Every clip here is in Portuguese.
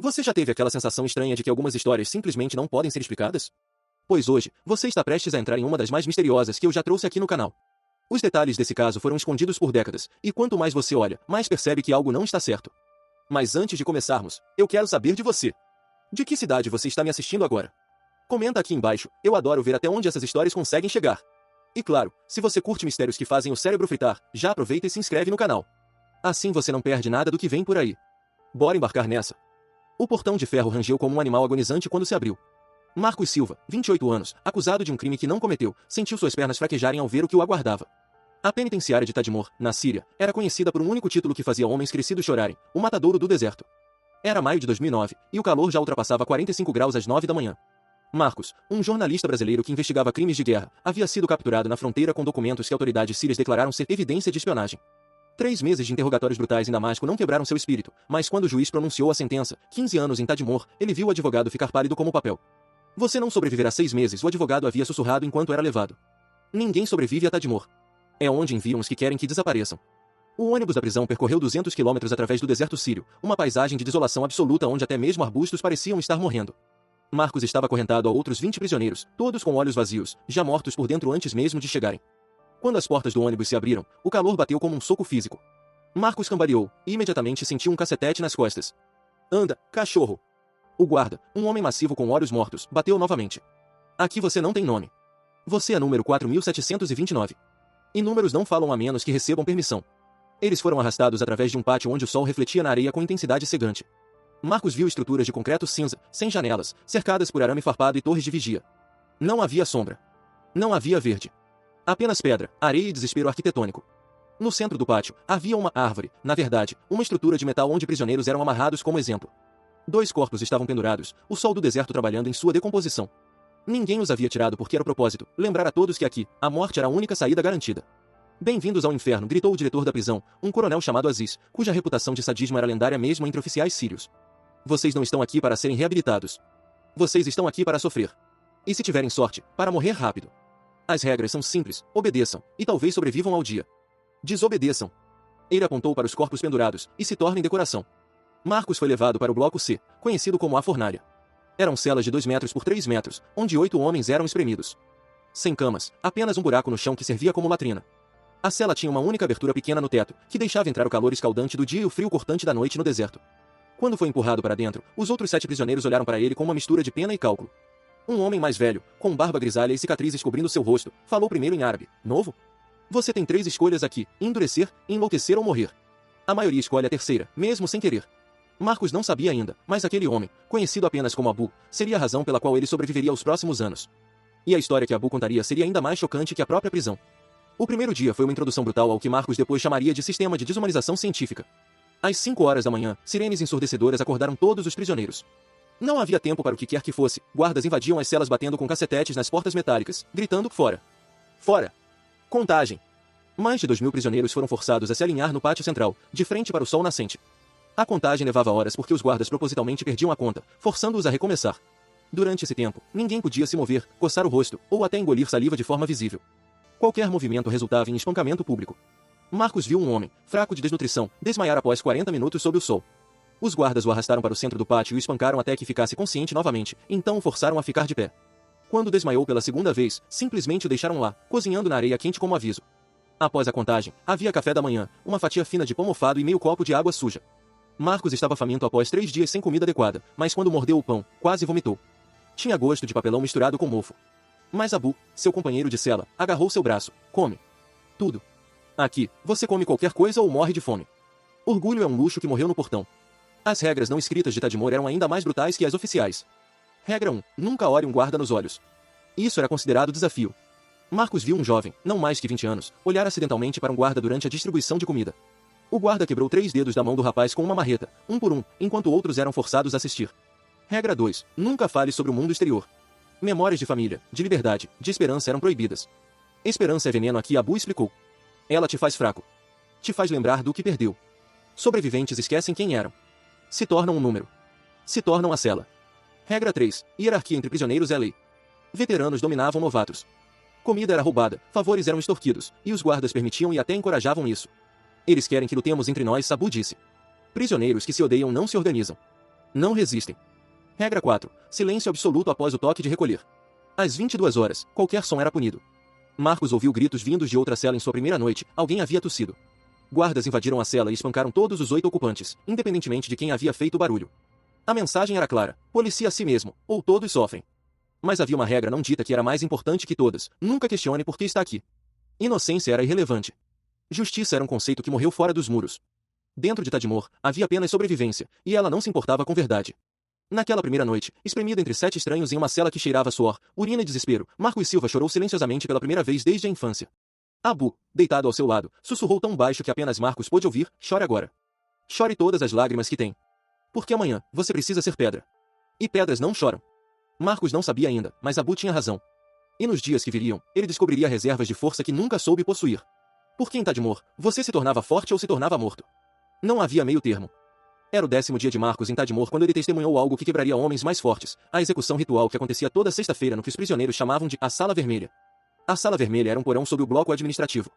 Você já teve aquela sensação estranha de que algumas histórias simplesmente não podem ser explicadas? Pois hoje, você está prestes a entrar em uma das mais misteriosas que eu já trouxe aqui no canal. Os detalhes desse caso foram escondidos por décadas, e quanto mais você olha, mais percebe que algo não está certo. Mas antes de começarmos, eu quero saber de você. De que cidade você está me assistindo agora? Comenta aqui embaixo, eu adoro ver até onde essas histórias conseguem chegar. E claro, se você curte mistérios que fazem o cérebro fritar, já aproveita e se inscreve no canal. Assim você não perde nada do que vem por aí. Bora embarcar nessa. O portão de ferro rangeu como um animal agonizante quando se abriu. Marcos Silva, 28 anos, acusado de um crime que não cometeu, sentiu suas pernas fraquejarem ao ver o que o aguardava. A penitenciária de Tadmor, na Síria, era conhecida por um único título que fazia homens crescidos chorarem: o matadouro do deserto. Era maio de 2009, e o calor já ultrapassava 45 graus às 9 da manhã. Marcos, um jornalista brasileiro que investigava crimes de guerra, havia sido capturado na fronteira com documentos que autoridades sírias declararam ser evidência de espionagem. 3 meses de interrogatórios brutais em Damasco não quebraram seu espírito, mas quando o juiz pronunciou a sentença, 15 anos em Tadmor, ele viu o advogado ficar pálido como papel. Você não sobreviverá 6 meses, o advogado havia sussurrado enquanto era levado. Ninguém sobrevive a Tadmor. É onde enviam os que querem que desapareçam. O ônibus da prisão percorreu 200 quilômetros através do deserto sírio, uma paisagem de desolação absoluta onde até mesmo arbustos pareciam estar morrendo. Marcos estava acorrentado a outros 20 prisioneiros, todos com olhos vazios, já mortos por dentro antes mesmo de chegarem. Quando as portas do ônibus se abriram, o calor bateu como um soco físico. Marcos cambaleou, e imediatamente sentiu um cacetete nas costas. Anda, cachorro! O guarda, um homem massivo com olhos mortos, bateu novamente. Aqui você não tem nome. Você é número 4729. E números não falam a menos que recebam permissão. Eles foram arrastados através de um pátio onde o sol refletia na areia com intensidade cegante. Marcos viu estruturas de concreto cinza, sem janelas, cercadas por arame farpado e torres de vigia. Não havia sombra. Não havia verde. Apenas pedra, areia e desespero arquitetônico. No centro do pátio, havia uma árvore, na verdade, uma estrutura de metal onde prisioneiros eram amarrados como exemplo. 2 corpos estavam pendurados, o sol do deserto trabalhando em sua decomposição. Ninguém os havia tirado porque era o propósito, lembrar a todos que aqui, a morte era a única saída garantida. Bem-vindos ao inferno, gritou o diretor da prisão, um coronel chamado Aziz, cuja reputação de sadismo era lendária mesmo entre oficiais sírios. Vocês não estão aqui para serem reabilitados. Vocês estão aqui para sofrer. E se tiverem sorte, para morrer rápido. As regras são simples, obedeçam, e talvez sobrevivam ao dia. Desobedeçam. Ele apontou para os corpos pendurados, e se tornem decoração. Marcos foi levado para o bloco C, conhecido como a fornalha. Eram celas de 2 metros por 3 metros, onde 8 homens eram espremidos. Sem camas, apenas um buraco no chão que servia como latrina. A cela tinha uma única abertura pequena no teto, que deixava entrar o calor escaldante do dia e o frio cortante da noite no deserto. Quando foi empurrado para dentro, os outros 7 prisioneiros olharam para ele com uma mistura de pena e cálculo. Um homem mais velho, com barba grisalha e cicatrizes cobrindo seu rosto, falou primeiro em árabe: Novo? Você tem 3 escolhas aqui: endurecer, enlouquecer ou morrer. A maioria escolhe a terceira, mesmo sem querer. Marcos não sabia ainda, mas aquele homem, conhecido apenas como Abu, seria a razão pela qual ele sobreviveria aos próximos anos. E a história que Abu contaria seria ainda mais chocante que a própria prisão. O primeiro dia foi uma introdução brutal ao que Marcos depois chamaria de sistema de desumanização científica. Às 5 horas da manhã, sirenes ensurdecedoras acordaram todos os prisioneiros. Não havia tempo para o que quer que fosse, guardas invadiam as celas batendo com cacetetes nas portas metálicas, gritando: fora! Fora! Contagem! Mais de 2.000 prisioneiros foram forçados a se alinhar no pátio central, de frente para o sol nascente. A contagem levava horas porque os guardas propositalmente perdiam a conta, forçando-os a recomeçar. Durante esse tempo, ninguém podia se mover, coçar o rosto, ou até engolir saliva de forma visível. Qualquer movimento resultava em espancamento público. Marcos viu um homem, fraco de desnutrição, desmaiar após 40 minutos sob o sol. Os guardas o arrastaram para o centro do pátio e o espancaram até que ficasse consciente novamente, então o forçaram a ficar de pé. Quando desmaiou pela segunda vez, simplesmente o deixaram lá, cozinhando na areia quente como aviso. Após a contagem, havia café da manhã, uma fatia fina de pão mofado e meio copo de água suja. Marcos estava faminto após 3 dias sem comida adequada, mas quando mordeu o pão, quase vomitou. Tinha gosto de papelão misturado com mofo. Mas Abu, seu companheiro de cela, agarrou seu braço. Come. Tudo. Aqui, você come qualquer coisa ou morre de fome. Orgulho é um luxo que morreu no portão. As regras não escritas de Tadmor eram ainda mais brutais que as oficiais. Regra 1. Nunca olhe um guarda nos olhos. Isso era considerado desafio. Marcos viu um jovem, não mais que 20 anos, olhar acidentalmente para um guarda durante a distribuição de comida. O guarda quebrou 3 dedos da mão do rapaz com uma marreta, um por um, enquanto outros eram forçados a assistir. Regra 2. Nunca fale sobre o mundo exterior. Memórias de família, de liberdade, de esperança eram proibidas. Esperança é veneno aqui, Abu explicou. Ela te faz fraco. Te faz lembrar do que perdeu. Sobreviventes esquecem quem eram. Se tornam um número. Se tornam a cela. Regra 3. Hierarquia entre prisioneiros é lei. Veteranos dominavam novatos. Comida era roubada, favores eram extorquidos, e os guardas permitiam e até encorajavam isso. Eles querem que lutemos entre nós, Abu disse. Prisioneiros que se odeiam não se organizam. Não resistem. Regra 4. Silêncio absoluto após o toque de recolher. Às 22 horas, qualquer som era punido. Marcos ouviu gritos vindos de outra cela em sua primeira noite, alguém havia tossido. Guardas invadiram a cela e espancaram todos os 8 ocupantes, independentemente de quem havia feito o barulho. A mensagem era clara: policia a si mesmo, ou todos sofrem. Mas havia uma regra não dita que era mais importante que todas: nunca questione por que está aqui. Inocência era irrelevante. Justiça era um conceito que morreu fora dos muros. Dentro de Tadmor, havia apenas sobrevivência, e ela não se importava com verdade. Naquela primeira noite, espremido entre 7 estranhos em uma cela que cheirava suor, urina e desespero, Marcos Silva chorou silenciosamente pela primeira vez desde a infância. Abu, deitado ao seu lado, sussurrou tão baixo que apenas Marcos pôde ouvir: chore agora. Chore todas as lágrimas que tem. Porque amanhã, você precisa ser pedra. E pedras não choram. Marcos não sabia ainda, mas Abu tinha razão. E nos dias que viriam, ele descobriria reservas de força que nunca soube possuir. Porque em Tadmor, você se tornava forte ou se tornava morto. Não havia meio termo. Era o 10º dia de Marcos em Tadmor quando ele testemunhou algo que quebraria homens mais fortes, a execução ritual que acontecia toda sexta-feira no que os prisioneiros chamavam de a Sala Vermelha. A Sala Vermelha era um porão sob o bloco administrativo.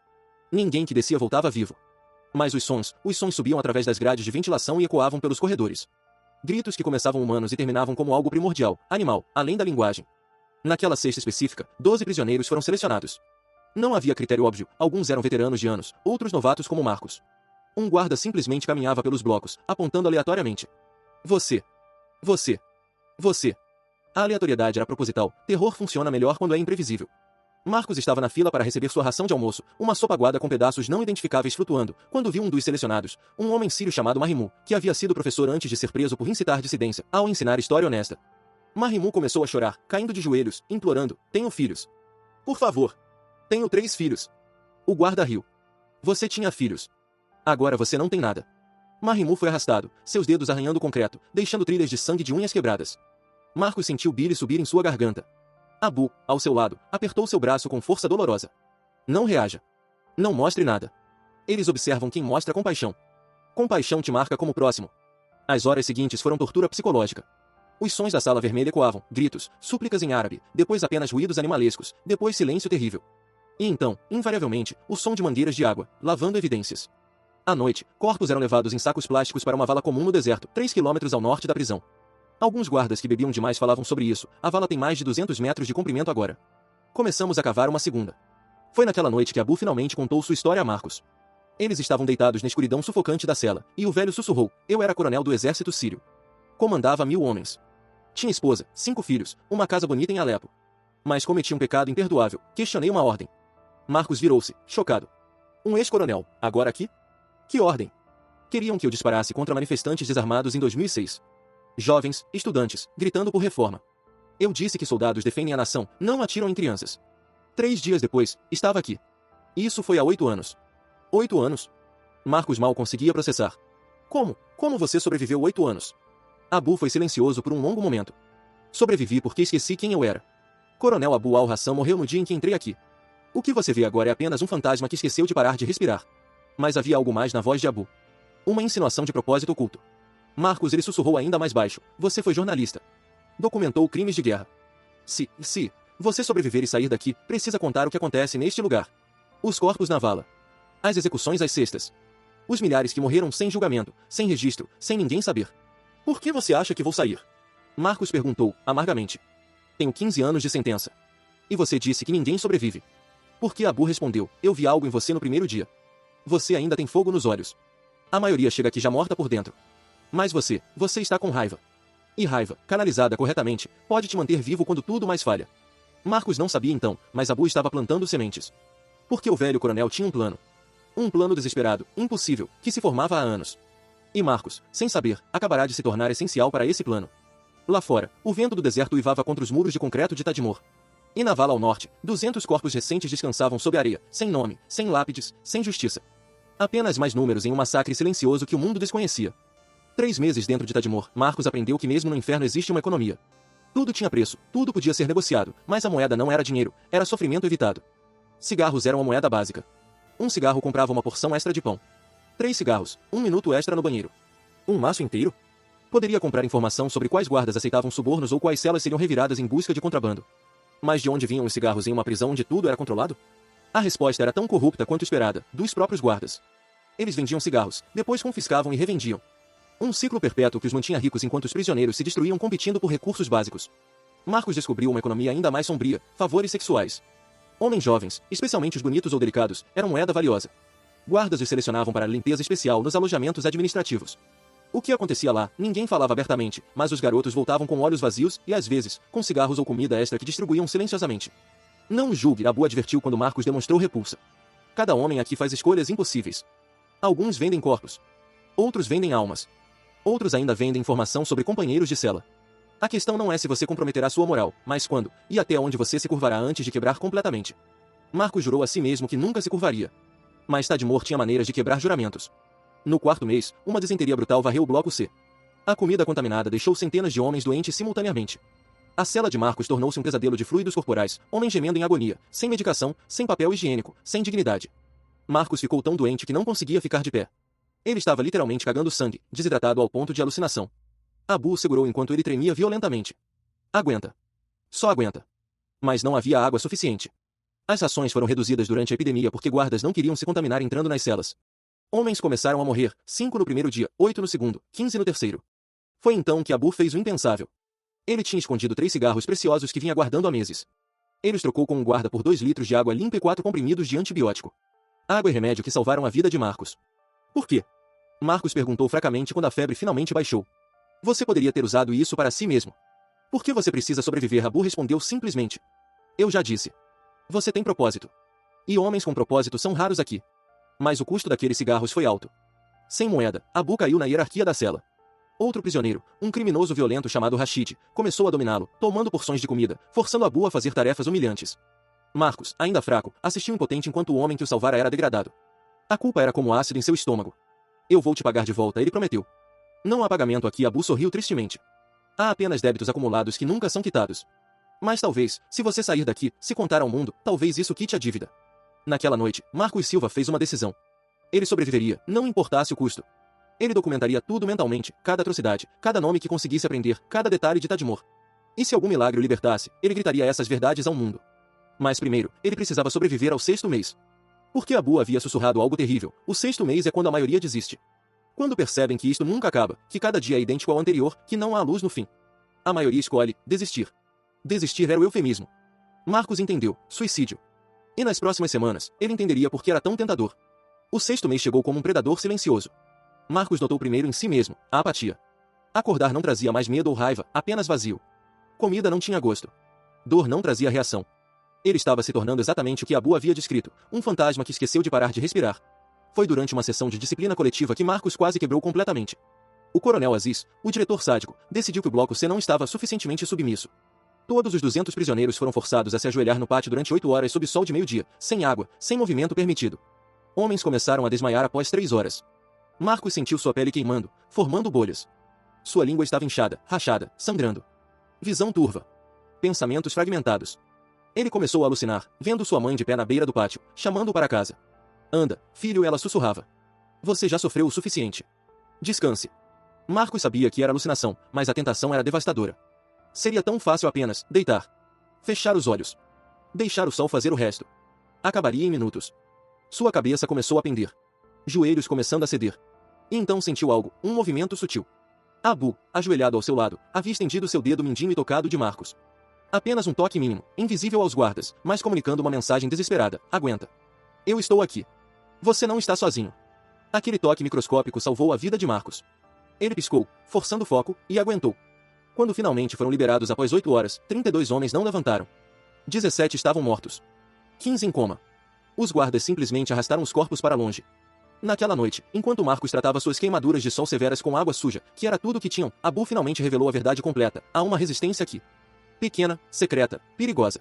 Ninguém que descia voltava vivo. Mas os sons subiam através das grades de ventilação e ecoavam pelos corredores. Gritos que começavam humanos e terminavam como algo primordial, animal, além da linguagem. Naquela sexta específica, 12 prisioneiros foram selecionados. Não havia critério óbvio, alguns eram veteranos de anos, outros novatos como Marcos. Um guarda simplesmente caminhava pelos blocos, apontando aleatoriamente. Você. Você. Você. A aleatoriedade era proposital, terror funciona melhor quando é imprevisível. Marcos estava na fila para receber sua ração de almoço, uma sopa aguada com pedaços não identificáveis flutuando, quando viu um dos selecionados, um homem sírio chamado Marimu, que havia sido professor antes de ser preso por incitar dissidência, ao ensinar história honesta. Marimu começou a chorar, caindo de joelhos, implorando: tenho filhos. Por favor. Tenho 3 filhos. O guarda riu. Você tinha filhos. Agora você não tem nada. Marimu foi arrastado, seus dedos arranhando o concreto, deixando trilhas de sangue de unhas quebradas. Marcos sentiu bile subir em sua garganta. Abu, ao seu lado, apertou seu braço com força dolorosa. Não reaja. Não mostre nada. Eles observam quem mostra compaixão. Compaixão te marca como próximo. As horas seguintes foram tortura psicológica. Os sons da Sala Vermelha ecoavam, gritos, súplicas em árabe, depois apenas ruídos animalescos, depois silêncio terrível. E então, invariavelmente, o som de mangueiras de água, lavando evidências. À noite, corpos eram levados em sacos plásticos para uma vala comum no deserto, 3 quilômetros ao norte da prisão. Alguns guardas que bebiam demais falavam sobre isso: a vala tem mais de 200 metros de comprimento agora. Começamos a cavar uma segunda. Foi naquela noite que Abu finalmente contou sua história a Marcos. Eles estavam deitados na escuridão sufocante da cela, e o velho sussurrou: eu era coronel do exército sírio. Comandava 1000 homens. Tinha esposa, 5 filhos, uma casa bonita em Alepo. Mas cometi um pecado imperdoável, questionei uma ordem. Marcos virou-se, chocado. Um ex-coronel, agora aqui? Que ordem? Queriam que eu disparasse contra manifestantes desarmados em 2006. Jovens, estudantes, gritando por reforma. Eu disse que soldados defendem a nação, não atiram em crianças. 3 dias depois, estava aqui. Isso foi há 8 anos. 8 anos? Marcos mal conseguia processar. Como? Como você sobreviveu 8 anos? Abu foi silencioso por um longo momento. Sobrevivi porque esqueci quem eu era. Coronel Abu al-Hassan morreu no dia em que entrei aqui. O que você vê agora é apenas um fantasma que esqueceu de parar de respirar. Mas havia algo mais na voz de Abu. Uma insinuação de propósito oculto. Marcos, ele sussurrou ainda mais baixo: você foi jornalista. Documentou crimes de guerra. Se você sobreviver e sair daqui, precisa contar o que acontece neste lugar. Os corpos na vala. As execuções às sextas. Os milhares que morreram sem julgamento, sem registro, sem ninguém saber. Por que você acha que vou sair? Marcos perguntou, amargamente. Tenho 15 anos de sentença. E você disse que ninguém sobrevive. Porque Abu respondeu: eu vi algo em você no primeiro dia. Você ainda tem fogo nos olhos. A maioria chega aqui já morta por dentro. Mas você está com raiva. E raiva, canalizada corretamente, pode te manter vivo quando tudo mais falha. Marcos não sabia então, mas Abu estava plantando sementes. Porque o velho coronel tinha um plano. Um plano desesperado, impossível, que se formava há anos. E Marcos, sem saber, acabará de se tornar essencial para esse plano. Lá fora, o vento do deserto uivava contra os muros de concreto de Tadmor. E na vala ao norte, 200 corpos recentes descansavam sob a areia, sem nome, sem lápides, sem justiça. Apenas mais números em um massacre silencioso que o mundo desconhecia. 3 meses dentro de Tadmor, Marcos aprendeu que mesmo no inferno existe uma economia. Tudo tinha preço, tudo podia ser negociado, mas a moeda não era dinheiro, era sofrimento evitado. Cigarros eram a moeda básica. Um cigarro comprava uma porção extra de pão. 3 cigarros, 1 minuto extra no banheiro. Um maço inteiro? Poderia comprar informação sobre quais guardas aceitavam subornos ou quais celas seriam reviradas em busca de contrabando. Mas de onde vinham os cigarros em uma prisão onde tudo era controlado? A resposta era tão corrupta quanto esperada, dos próprios guardas. Eles vendiam cigarros, depois confiscavam e revendiam. Um ciclo perpétuo que os mantinha ricos enquanto os prisioneiros se destruíam competindo por recursos básicos. Marcos descobriu uma economia ainda mais sombria, favores sexuais. Homens jovens, especialmente os bonitos ou delicados, eram moeda valiosa. Guardas os selecionavam para a limpeza especial nos alojamentos administrativos. O que acontecia lá, ninguém falava abertamente, mas os garotos voltavam com olhos vazios e, às vezes, com cigarros ou comida extra que distribuíam silenciosamente. Não julgue, Abu advertiu quando Marcos demonstrou repulsa. Cada homem aqui faz escolhas impossíveis. Alguns vendem corpos. Outros vendem almas. Outros ainda vendem informação sobre companheiros de cela. A questão não é se você comprometerá sua moral, mas quando, e até onde você se curvará antes de quebrar completamente. Marcos jurou a si mesmo que nunca se curvaria. Mas Tadmor tinha maneiras de quebrar juramentos. No quarto mês, uma disenteria brutal varreu o bloco C. A comida contaminada deixou centenas de homens doentes simultaneamente. A cela de Marcos tornou-se um pesadelo de fluidos corporais, homens gemendo em agonia, sem medicação, sem papel higiênico, sem dignidade. Marcos ficou tão doente que não conseguia ficar de pé. Ele estava literalmente cagando sangue, desidratado ao ponto de alucinação. Abu o segurou enquanto ele tremia violentamente. Aguenta. Só aguenta. Mas não havia água suficiente. As rações foram reduzidas durante a epidemia porque guardas não queriam se contaminar entrando nas celas. Homens começaram a morrer, 5 no primeiro dia, 8 no segundo, 15 no terceiro. Foi então que Abu fez o impensável. Ele tinha escondido 3 cigarros preciosos que vinha guardando há meses. Ele os trocou com um guarda por 2 litros de água limpa e 4 comprimidos de antibiótico. Água e remédio que salvaram a vida de Marcos. Por quê? Marcos perguntou fracamente quando a febre finalmente baixou. Você poderia ter usado isso para si mesmo. Por que você precisa sobreviver? Abu respondeu simplesmente. Eu já disse. Você tem propósito. E homens com propósito são raros aqui. Mas o custo daqueles cigarros foi alto. Sem moeda, Abu caiu na hierarquia da cela. Outro prisioneiro, um criminoso violento chamado Rashid, começou a dominá-lo, tomando porções de comida, forçando Abu a fazer tarefas humilhantes. Marcos, ainda fraco, assistiu impotente enquanto o homem que o salvara era degradado. A culpa era como ácido em seu estômago. Eu vou te pagar de volta, ele prometeu. Não há pagamento aqui, Abu sorriu tristemente. Há apenas débitos acumulados que nunca são quitados. Mas talvez, se você sair daqui, se contar ao mundo, talvez isso quite a dívida. Naquela noite, Marcos Silva fez uma decisão. Ele sobreviveria, não importasse o custo. Ele documentaria tudo mentalmente, cada atrocidade, cada nome que conseguisse aprender, cada detalhe de Tadmor. E se algum milagre o libertasse, ele gritaria essas verdades ao mundo. Mas primeiro, ele precisava sobreviver ao 6º mês. Porque Abu havia sussurrado algo terrível, o 6º mês é quando a maioria desiste. Quando percebem que isto nunca acaba, que cada dia é idêntico ao anterior, que não há luz no fim. A maioria escolhe desistir. Desistir era o eufemismo. Marcos entendeu, suicídio. E nas próximas semanas, ele entenderia por que era tão tentador. O 6º mês chegou como um predador silencioso. Marcos notou primeiro em si mesmo, a apatia. Acordar não trazia mais medo ou raiva, apenas vazio. Comida não tinha gosto. Dor não trazia reação. Ele estava se tornando exatamente o que Abu havia descrito, um fantasma que esqueceu de parar de respirar. Foi durante uma sessão de disciplina coletiva que Marcos quase quebrou completamente. O coronel Aziz, o diretor sádico, decidiu que o bloco C não estava suficientemente submisso. Todos os 200 prisioneiros foram forçados a se ajoelhar no pátio durante 8 horas sob sol de meio-dia, sem água, sem movimento permitido. Homens começaram a desmaiar após 3 horas. Marcos sentiu sua pele queimando, formando bolhas. Sua língua estava inchada, rachada, sangrando. Visão turva. Pensamentos fragmentados. Ele começou a alucinar, vendo sua mãe de pé na beira do pátio, chamando-o para casa. Anda, filho, ela sussurrava. Você já sofreu o suficiente. Descanse. Marcos sabia que era alucinação, mas a tentação era devastadora. Seria tão fácil apenas deitar. Fechar os olhos. Deixar o sol fazer o resto. Acabaria em minutos. Sua cabeça começou a pender. Joelhos começando a ceder. E então sentiu algo, um movimento sutil. Abu, ajoelhado ao seu lado, havia estendido seu dedo mindinho e tocado de Marcos. Apenas um toque mínimo, invisível aos guardas, mas comunicando uma mensagem desesperada. Aguenta. Eu estou aqui. Você não está sozinho. Aquele toque microscópico salvou a vida de Marcos. Ele piscou, forçando o foco, e aguentou. Quando finalmente foram liberados após 8 horas, 32 homens não levantaram. 17 estavam mortos. 15 em coma. Os guardas simplesmente arrastaram os corpos para longe. Naquela noite, enquanto Marcos tratava suas queimaduras de sol severas com água suja, que era tudo o que tinham, Abu finalmente revelou a verdade completa. Há uma resistência aqui. Pequena, secreta, perigosa.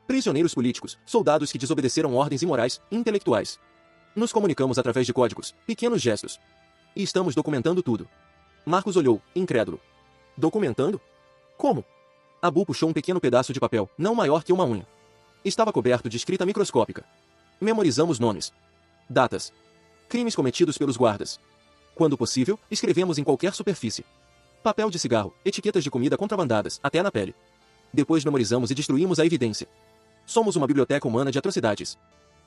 Prisioneiros políticos, soldados que desobedeceram ordens imorais, intelectuais. Nos comunicamos através de códigos, pequenos gestos. E estamos documentando tudo. Marcos olhou, incrédulo. Documentando? Como? Abu puxou um pequeno pedaço de papel, não maior que uma unha. Estava coberto de escrita microscópica. Memorizamos nomes. Datas. Crimes cometidos pelos guardas. Quando possível, escrevemos em qualquer superfície. Papel de cigarro, etiquetas de comida contrabandadas, até na pele. Depois memorizamos e destruímos a evidência. Somos uma biblioteca humana de atrocidades.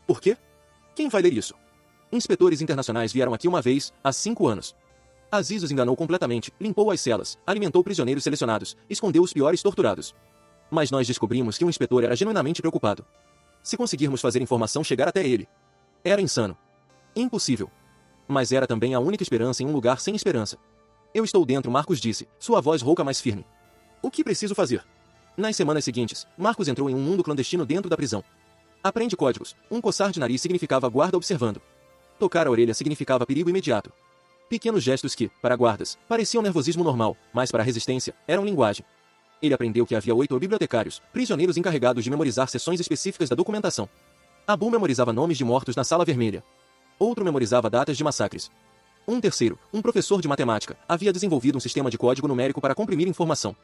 Por quê? Quem vai ler isso? Inspetores internacionais vieram aqui uma vez, há 5 anos. Aziz os enganou completamente, limpou as celas, alimentou prisioneiros selecionados, escondeu os piores torturados. Mas nós descobrimos que o inspetor era genuinamente preocupado. Se conseguirmos fazer informação chegar até ele. Era insano. Impossível. Mas era também a única esperança em um lugar sem esperança. Eu estou dentro, Marcos disse, sua voz rouca mais firme. O que preciso fazer? Nas semanas seguintes, Marcos entrou em um mundo clandestino dentro da prisão. Aprende códigos, um coçar de nariz significava guarda observando. Tocar a orelha significava perigo imediato. Pequenos gestos que, para guardas, pareciam nervosismo normal, mas para a resistência, eram linguagem. Ele aprendeu que havia 8 bibliotecários, prisioneiros encarregados de memorizar seções específicas da documentação. Abu memorizava nomes de mortos na Sala Vermelha. Outro memorizava datas de massacres. Um terceiro, um professor de matemática, havia desenvolvido um sistema de código numérico para comprimir informação.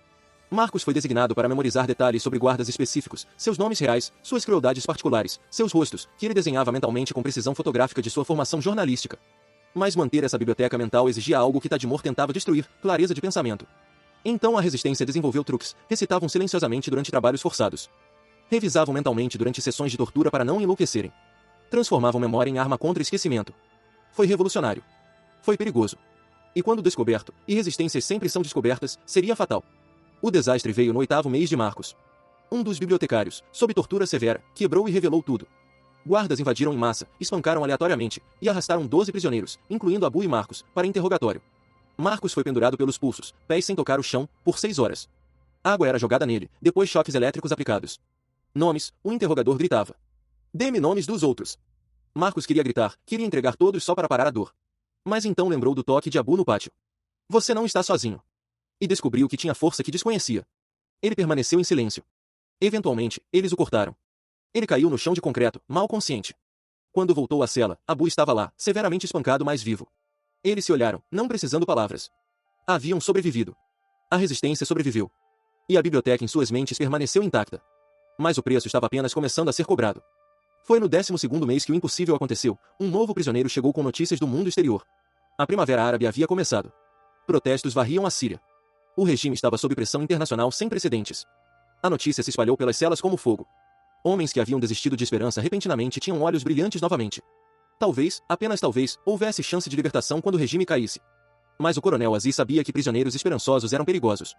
Marcos foi designado para memorizar detalhes sobre guardas específicos, seus nomes reais, suas crueldades particulares, seus rostos, que ele desenhava mentalmente com precisão fotográfica de sua formação jornalística. Mas manter essa biblioteca mental exigia algo que Tadmor tentava destruir, clareza de pensamento. Então a resistência desenvolveu truques, recitavam silenciosamente durante trabalhos forçados. Revisavam mentalmente durante sessões de tortura para não enlouquecerem. Transformavam memória em arma contra esquecimento. Foi revolucionário. Foi perigoso. E quando descoberto, e resistências sempre são descobertas, seria fatal. O desastre veio no 8º mês de Marcos. Um dos bibliotecários, sob tortura severa, quebrou e revelou tudo. Guardas invadiram em massa, espancaram aleatoriamente, e arrastaram 12 prisioneiros, incluindo Abu e Marcos, para interrogatório. Marcos foi pendurado pelos pulsos, pés sem tocar o chão, por 6 horas. Água era jogada nele, depois choques elétricos aplicados. Nomes, o interrogador gritava. Dê-me nomes dos outros. Marcos queria gritar, queria entregar todos só para parar a dor. Mas então lembrou do toque de Abu no pátio. Você não está sozinho. E descobriu que tinha força que desconhecia. Ele permaneceu em silêncio. Eventualmente, eles o cortaram. Ele caiu no chão de concreto, mal consciente. Quando voltou à cela, Abu estava lá, severamente espancado, mas vivo. Eles se olharam, não precisando palavras. Haviam sobrevivido. A resistência sobreviveu. E a biblioteca em suas mentes permaneceu intacta. Mas o preço estava apenas começando a ser cobrado. Foi no 12º mês que o impossível aconteceu. Um novo prisioneiro chegou com notícias do mundo exterior. A Primavera Árabe havia começado. Protestos varriam a Síria. O regime estava sob pressão internacional sem precedentes. A notícia se espalhou pelas celas como fogo. Homens que haviam desistido de esperança repentinamente tinham olhos brilhantes novamente. Talvez, apenas talvez, houvesse chance de libertação quando o regime caísse. Mas o coronel Aziz sabia que prisioneiros esperançosos eram perigosos.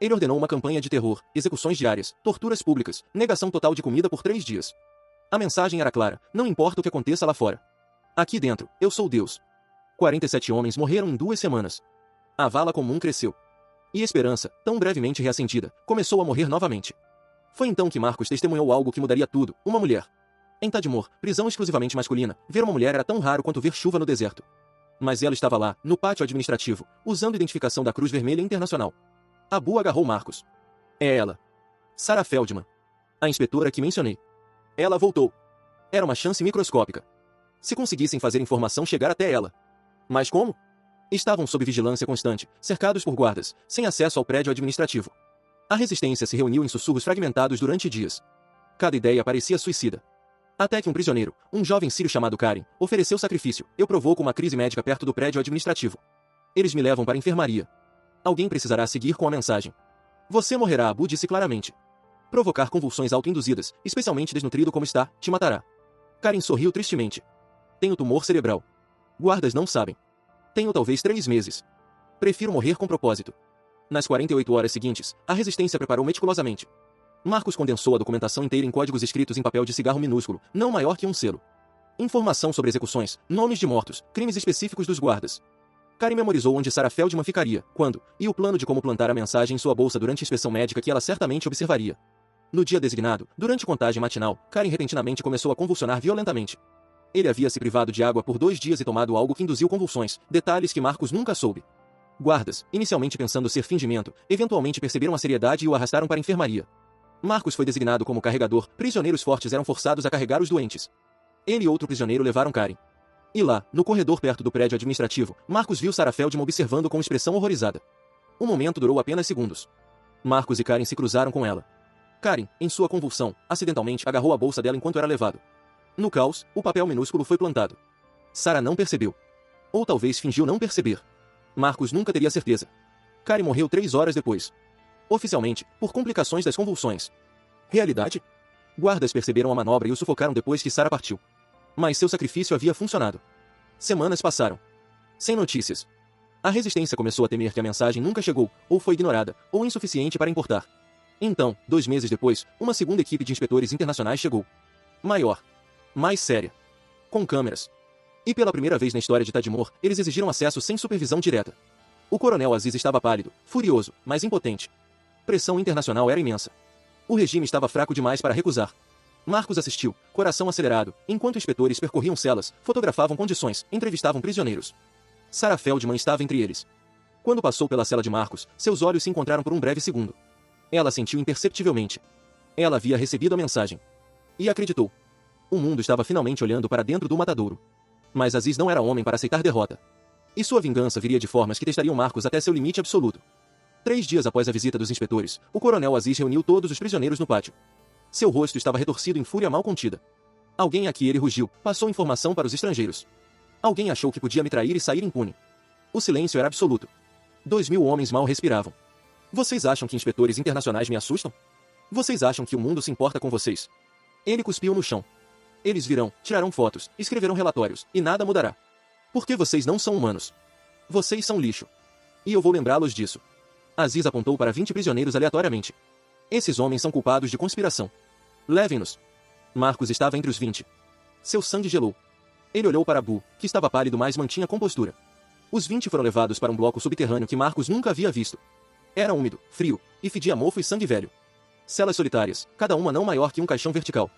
Ele ordenou uma campanha de terror, execuções diárias, torturas públicas, negação total de comida por 3 dias. A mensagem era clara, não importa o que aconteça lá fora. Aqui dentro, eu sou Deus. 47 homens morreram em 2 semanas. A vala comum cresceu. E esperança, tão brevemente reacendida, começou a morrer novamente. Foi então que Marcos testemunhou algo que mudaria tudo, uma mulher. Em Tadmor, prisão exclusivamente masculina, ver uma mulher era tão raro quanto ver chuva no deserto. Mas ela estava lá, no pátio administrativo, usando identificação da Cruz Vermelha Internacional. Abu agarrou Marcos. É ela. Sarah Feldman. A inspetora que mencionei. Ela voltou. Era uma chance microscópica. Se conseguissem fazer informação chegar até ela. Mas como? Estavam sob vigilância constante, cercados por guardas, sem acesso ao prédio administrativo. A resistência se reuniu em sussurros fragmentados durante dias. Cada ideia parecia suicida. Até que um prisioneiro, um jovem sírio chamado Karim, ofereceu sacrifício. Eu provoco uma crise médica perto do prédio administrativo. Eles me levam para a enfermaria. Alguém precisará seguir com a mensagem. Você morrerá, Abu disse claramente. Provocar convulsões autoinduzidas, especialmente desnutrido como está, te matará. Karim sorriu tristemente. Tenho tumor cerebral. Guardas não sabem. Tenho talvez 3 meses. Prefiro morrer com propósito. Nas 48 horas seguintes, a resistência preparou meticulosamente. Marcos condensou a documentação inteira em códigos escritos em papel de cigarro minúsculo, não maior que um selo. Informação sobre execuções, nomes de mortos, crimes específicos dos guardas. Karim memorizou onde Sarah Feldman ficaria, quando, e o plano de como plantar a mensagem em sua bolsa durante a inspeção médica que ela certamente observaria. No dia designado, durante contagem matinal, Karim repentinamente começou a convulsionar violentamente. Ele havia se privado de água por 2 dias e tomado algo que induziu convulsões, detalhes que Marcos nunca soube. Guardas, inicialmente pensando ser fingimento, eventualmente perceberam a seriedade e o arrastaram para a enfermaria. Marcos foi designado como carregador, prisioneiros fortes eram forçados a carregar os doentes. Ele e outro prisioneiro levaram Karim. E lá, no corredor perto do prédio administrativo, Marcos viu Sarah Feldman observando com expressão horrorizada. O momento durou apenas segundos. Marcos e Karim se cruzaram com ela. Karim, em sua convulsão, acidentalmente agarrou a bolsa dela enquanto era levado. No caos, o papel minúsculo foi plantado. Sarah não percebeu. Ou talvez fingiu não perceber. Marcos nunca teria certeza. Karim morreu 3 horas depois. Oficialmente, por complicações das convulsões. Realidade? Guardas perceberam a manobra e o sufocaram depois que Sarah partiu. Mas seu sacrifício havia funcionado. Semanas passaram. Sem notícias. A resistência começou a temer que a mensagem nunca chegou, ou foi ignorada, ou insuficiente para importar. Então, 2 meses depois, uma segunda equipe de inspetores internacionais chegou. Maior. Mais séria. Com câmeras. E pela primeira vez na história de Tadmor, eles exigiram acesso sem supervisão direta. O coronel Aziz estava pálido, furioso, mas impotente. Pressão internacional era imensa. O regime estava fraco demais para recusar. Marcos assistiu, coração acelerado, enquanto inspetores percorriam celas, fotografavam condições, entrevistavam prisioneiros. Sarah Feldman estava entre eles. Quando passou pela cela de Marcos, seus olhos se encontraram por um breve segundo. Ela sentiu imperceptivelmente. Ela havia recebido a mensagem. E acreditou. O mundo estava finalmente olhando para dentro do matadouro. Mas Aziz não era homem para aceitar derrota. E sua vingança viria de formas que testariam Marcos até seu limite absoluto. 3 dias após a visita dos inspetores, o coronel Aziz reuniu todos os prisioneiros no pátio. Seu rosto estava retorcido em fúria mal contida. Alguém aqui, ele rugiu, passou informação para os estrangeiros. Alguém achou que podia me trair e sair impune. O silêncio era absoluto. 2.000 homens mal respiravam. Vocês acham que inspetores internacionais me assustam? Vocês acham que o mundo se importa com vocês? Ele cuspiu no chão. Eles virão, tirarão fotos, escreverão relatórios, e nada mudará. Porque vocês não são humanos. Vocês são lixo. E eu vou lembrá-los disso. Aziz apontou para 20 prisioneiros aleatoriamente. Esses homens são culpados de conspiração. Levem-nos. Marcos estava entre os 20. Seu sangue gelou. Ele olhou para Abu, que estava pálido mas mantinha compostura. Os 20 foram levados para um bloco subterrâneo que Marcos nunca havia visto. Era úmido, frio, e fedia mofo e sangue velho. Celas solitárias, cada uma não maior que um caixão vertical.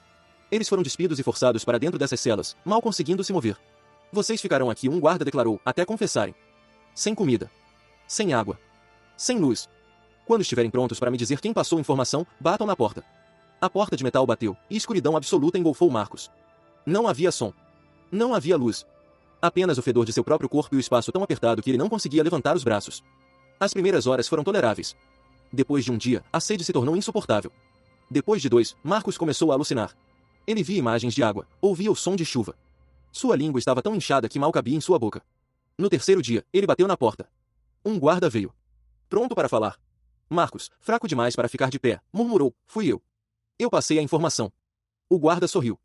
Eles foram despidos e forçados para dentro dessas celas, mal conseguindo se mover. Vocês ficarão aqui, um guarda declarou, até confessarem. Sem comida. Sem água. Sem luz. Quando estiverem prontos para me dizer quem passou informação, batam na porta. A porta de metal bateu, e escuridão absoluta engolfou Marcos. Não havia som. Não havia luz. Apenas o fedor de seu próprio corpo e o espaço tão apertado que ele não conseguia levantar os braços. As primeiras horas foram toleráveis. Depois de um dia, a sede se tornou insuportável. Depois de 2, Marcos começou a alucinar. Ele via imagens de água, ouvia o som de chuva. Sua língua estava tão inchada que mal cabia em sua boca. No terceiro dia, ele bateu na porta. Um guarda veio. Pronto para falar. Marcos, fraco demais para ficar de pé, murmurou, fui eu. Eu passei a informação. O guarda sorriu.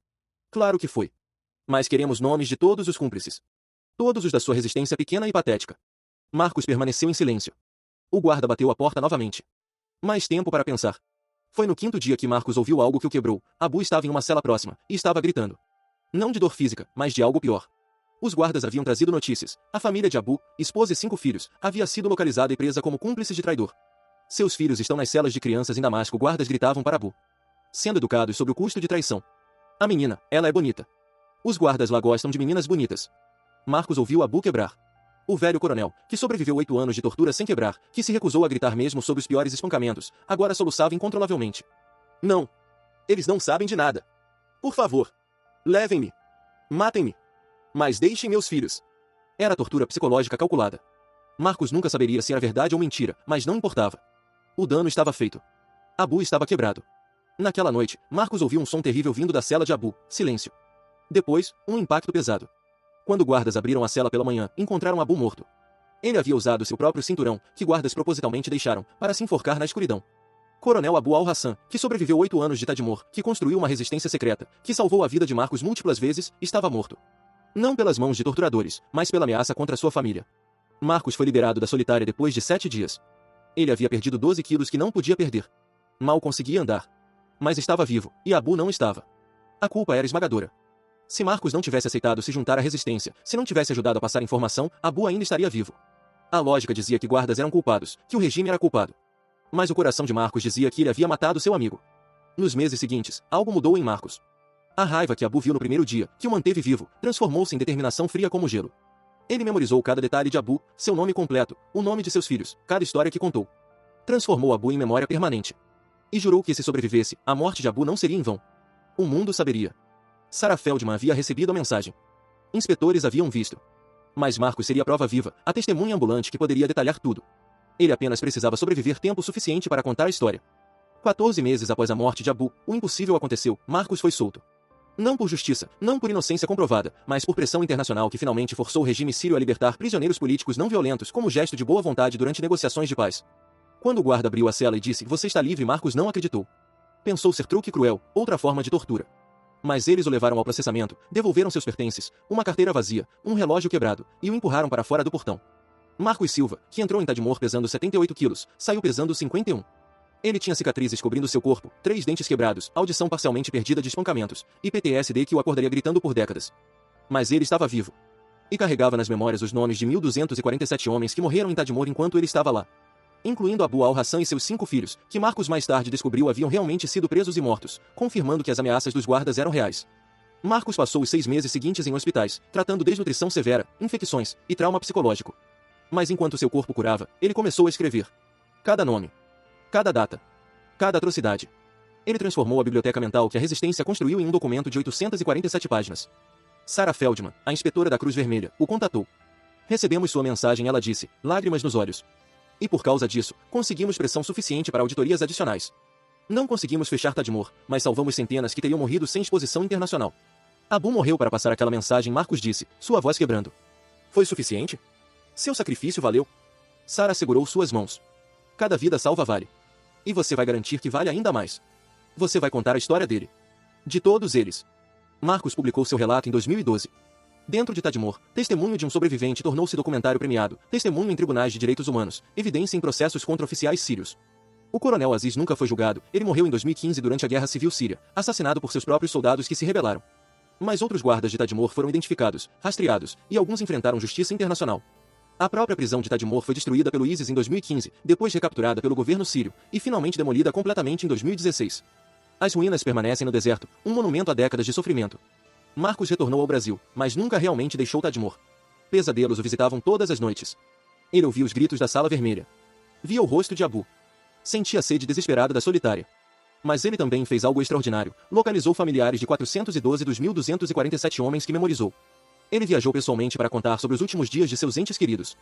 Claro que foi. Mas queremos nomes de todos os cúmplices. Todos os da sua resistência pequena e patética. Marcos permaneceu em silêncio. O guarda bateu a porta novamente. Mais tempo para pensar. Foi no 5º dia que Marcos ouviu algo que o quebrou. Abu estava em uma cela próxima, e estava gritando. Não de dor física, mas de algo pior. Os guardas haviam trazido notícias. A família de Abu, esposa e 5 filhos, havia sido localizada e presa como cúmplices de traidor. Seus filhos estão nas celas de crianças em Damasco. Guardas gritavam para Abu. Sendo educados sobre o custo de traição. A menina, ela é bonita. Os guardas lá gostam de meninas bonitas. Marcos ouviu Abu quebrar. O velho coronel, que sobreviveu 8 anos de tortura sem quebrar, que se recusou a gritar mesmo sob os piores espancamentos, agora soluçava incontrolavelmente. Não. Eles não sabem de nada. Por favor. Levem-me. Matem-me. Mas deixem meus filhos. Era tortura psicológica calculada. Marcos nunca saberia se era verdade ou mentira, mas não importava. O dano estava feito. Abu estava quebrado. Naquela noite, Marcos ouviu um som terrível vindo da cela de Abu. Silêncio. Depois, um impacto pesado. Quando guardas abriram a cela pela manhã, encontraram Abu morto. Ele havia usado seu próprio cinturão, que guardas propositalmente deixaram, para se enforcar na escuridão. Coronel Abu al-Hassan, que sobreviveu 8 anos de Tadmor, que construiu uma resistência secreta, que salvou a vida de Marcos múltiplas vezes, estava morto. Não pelas mãos de torturadores, mas pela ameaça contra sua família. Marcos foi liberado da solitária depois de 7 dias. Ele havia perdido 12 quilos que não podia perder. Mal conseguia andar. Mas estava vivo, e Abu não estava. A culpa era esmagadora. Se Marcos não tivesse aceitado se juntar à resistência, se não tivesse ajudado a passar informação, Abu ainda estaria vivo. A lógica dizia que guardas eram culpados, que o regime era culpado. Mas o coração de Marcos dizia que ele havia matado seu amigo. Nos meses seguintes, algo mudou em Marcos. A raiva que Abu viu no primeiro dia, que o manteve vivo, transformou-se em determinação fria como gelo. Ele memorizou cada detalhe de Abu, seu nome completo, o nome de seus filhos, cada história que contou. Transformou Abu em memória permanente. E jurou que se sobrevivesse, a morte de Abu não seria em vão. O mundo saberia. Sarah Feldman havia recebido a mensagem. Inspetores haviam visto. Mas Marcos seria a prova viva, a testemunha ambulante que poderia detalhar tudo. Ele apenas precisava sobreviver tempo suficiente para contar a história. 14 meses após a morte de Abu, o impossível aconteceu, Marcos foi solto. Não por justiça, não por inocência comprovada, mas por pressão internacional que finalmente forçou o regime sírio a libertar prisioneiros políticos não violentos como gesto de boa vontade durante negociações de paz. Quando o guarda abriu a cela e disse, você está livre, Marcos não acreditou. Pensou ser truque cruel, outra forma de tortura. Mas eles o levaram ao processamento, devolveram seus pertences, uma carteira vazia, um relógio quebrado, e o empurraram para fora do portão. Marcos Silva, que entrou em Tadmor pesando 78 quilos, saiu pesando 51. Ele tinha cicatrizes cobrindo seu corpo, 3 dentes quebrados, audição parcialmente perdida de espancamentos, e PTSD que o acordaria gritando por décadas. Mas ele estava vivo. E carregava nas memórias os nomes de 1.247 homens que morreram em Tadmor enquanto ele estava lá. Incluindo Abu al-Hassan e seus 5 filhos, que Marcos mais tarde descobriu haviam realmente sido presos e mortos, confirmando que as ameaças dos guardas eram reais. Marcos passou os 6 meses seguintes em hospitais, tratando desnutrição severa, infecções e trauma psicológico. Mas enquanto seu corpo curava, ele começou a escrever. Cada nome. Cada data. Cada atrocidade. Ele transformou a biblioteca mental que a resistência construiu em um documento de 847 páginas. Sarah Feldman, a inspetora da Cruz Vermelha, o contatou. Recebemos sua mensagem, ela disse, lágrimas nos olhos. E por causa disso, conseguimos pressão suficiente para auditorias adicionais. Não conseguimos fechar Tadmor, mas salvamos centenas que teriam morrido sem exposição internacional. Abu morreu para passar aquela mensagem, Marcos disse, sua voz quebrando. Foi suficiente? Seu sacrifício valeu? Sarah segurou suas mãos. Cada vida salva vale. E você vai garantir que vale ainda mais. Você vai contar a história dele. De todos eles. Marcos publicou seu relato em 2012. Dentro de Tadmor, Testemunho de um Sobrevivente tornou-se documentário premiado, Testemunho em Tribunais de Direitos Humanos, Evidência em Processos contra Oficiais Sírios. O coronel Aziz nunca foi julgado, ele morreu em 2015 durante a Guerra Civil Síria, assassinado por seus próprios soldados que se rebelaram. Mas outros guardas de Tadmor foram identificados, rastreados, e alguns enfrentaram justiça internacional. A própria prisão de Tadmor foi destruída pelo ISIS em 2015, depois recapturada pelo governo sírio, e finalmente demolida completamente em 2016. As ruínas permanecem no deserto, um monumento a décadas de sofrimento. Marcos retornou ao Brasil, mas nunca realmente deixou Tadmor. Pesadelos o visitavam todas as noites. Ele ouvia os gritos da Sala Vermelha. Via o rosto de Abu. Sentia a sede desesperada da solitária. Mas ele também fez algo extraordinário, localizou familiares de 412 dos 1.247 homens que memorizou. Ele viajou pessoalmente para contar sobre os últimos dias de seus entes queridos.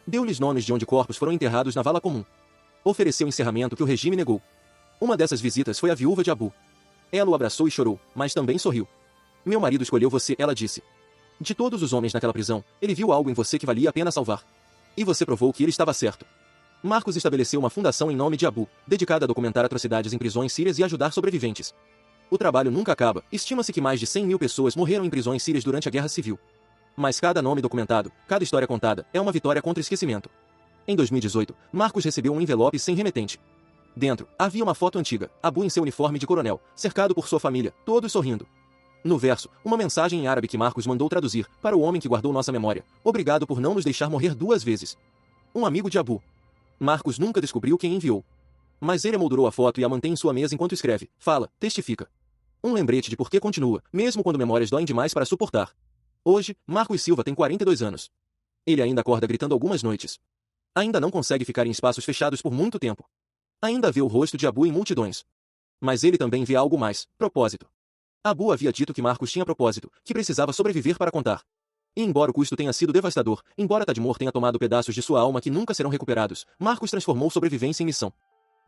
Deu-lhes nomes de onde corpos foram enterrados na vala comum. Ofereceu encerramento que o regime negou. Uma dessas visitas foi a viúva de Abu. Ela o abraçou e chorou, mas também sorriu. Meu marido escolheu você, ela disse. De todos os homens naquela prisão, ele viu algo em você que valia a pena salvar. E você provou que ele estava certo. Marcos estabeleceu uma fundação em nome de Abu, dedicada a documentar atrocidades em prisões sírias e ajudar sobreviventes. O trabalho nunca acaba, estima-se que mais de 100 mil pessoas morreram em prisões sírias durante a Guerra Civil. Mas cada nome documentado, cada história contada, é uma vitória contra o esquecimento. Em 2018, Marcos recebeu um envelope sem remetente. Dentro, havia uma foto antiga, Abu em seu uniforme de coronel, cercado por sua família, todos sorrindo. No verso, uma mensagem em árabe que Marcos mandou traduzir, para o homem que guardou nossa memória. Obrigado por não nos deixar morrer 2 vezes. Um amigo de Abu. Marcos nunca descobriu quem enviou. Mas ele emoldurou a foto e a mantém em sua mesa enquanto escreve, fala, testifica. Um lembrete de por que continua, mesmo quando memórias doem demais para suportar. Hoje, Marcos Silva tem 42 anos. Ele ainda acorda gritando algumas noites. Ainda não consegue ficar em espaços fechados por muito tempo. Ainda vê o rosto de Abu em multidões. Mas ele também vê algo mais, propósito. Abu havia dito que Marcos tinha propósito, que precisava sobreviver para contar. E embora o custo tenha sido devastador, embora Tadmor tenha tomado pedaços de sua alma que nunca serão recuperados, Marcos transformou sobrevivência em missão.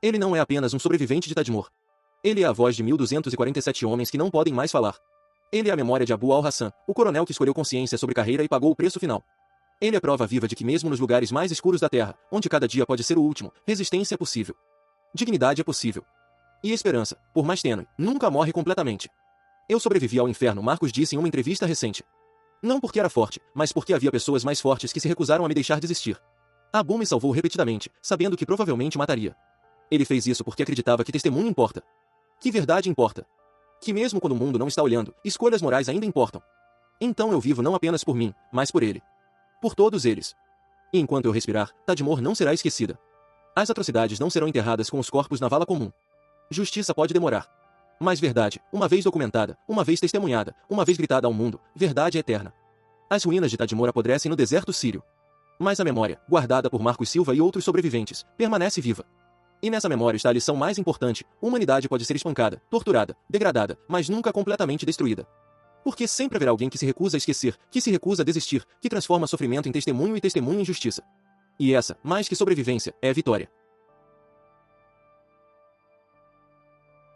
Ele não é apenas um sobrevivente de Tadmor. Ele é a voz de 1.247 homens que não podem mais falar. Ele é a memória de Abu al-Hassan, o coronel que escolheu consciência sobre carreira e pagou o preço final. Ele é prova viva de que mesmo nos lugares mais escuros da Terra, onde cada dia pode ser o último, resistência é possível. Dignidade é possível. E esperança, por mais tênue, nunca morre completamente. Eu sobrevivi ao inferno, Marcos disse em uma entrevista recente. Não porque era forte, mas porque havia pessoas mais fortes que se recusaram a me deixar desistir. Abu me salvou repetidamente, sabendo que provavelmente mataria. Ele fez isso porque acreditava que testemunho importa. Que verdade importa. Que mesmo quando o mundo não está olhando, escolhas morais ainda importam. Então eu vivo não apenas por mim, mas por ele. Por todos eles. E enquanto eu respirar, Tadmor não será esquecida. As atrocidades não serão enterradas com os corpos na vala comum. Justiça pode demorar. Mas verdade, uma vez documentada, uma vez testemunhada, uma vez gritada ao mundo, verdade é eterna. As ruínas de Tadmor apodrecem no deserto sírio. Mas a memória, guardada por Marcos Silva e outros sobreviventes, permanece viva. E nessa memória está a lição mais importante: a humanidade pode ser espancada, torturada, degradada, mas nunca completamente destruída. Porque sempre haverá alguém que se recusa a esquecer, que se recusa a desistir, que transforma sofrimento em testemunho e testemunho em justiça. E essa, mais que sobrevivência, é vitória.